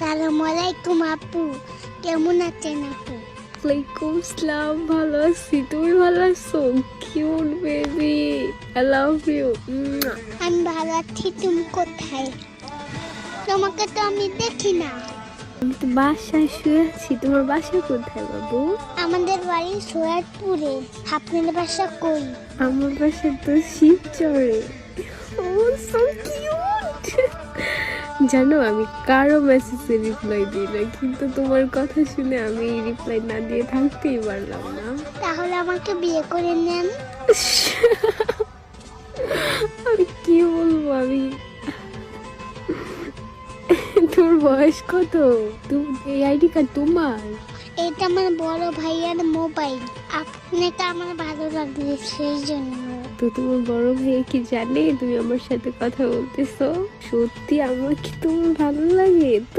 আসসালামু আলাইকুম আপু, কেমন আছেন আপু? ওয়ালাইকুম আসসালাম, ভালো আছি। তুমি ভালো আছো? Cute baby, I love you. আমি ভালো আছি। তুমি কোথায়? তোমাকে তো আমি দেখি না। আমি তো বাসায় শুয়ে আছি। তোমার বাসা কোথায় বাবু? আমাদের বাড়ি সৈয়দপুরে। আপনাদের বাসা কই? আমার বাসা তো শিবচরে। ও সো কিউট। জানো, আমি কারো মেসেজে রিপ্লাই দিই না, কিন্তু তোমার কথা শুনে আমি রিপ্লাই না দিয়ে থাকতেই পারলাম না। তাহলে আমাকে বিয়ে করে নেন। আমি কি বলবো, আমি তোর বয়স কত? এই আইডি কার্ড তোমার? এটা আমার বড় ভাইয়ার মোবাইল। আপনাকে আমার ভালো লাগবে সেই জন্য। তো তোমার বড় ভাই কি জানে তুমি আমার সাথে কথা বলতেছো? সত্যি আমার কি তোমার ভালো লাগে?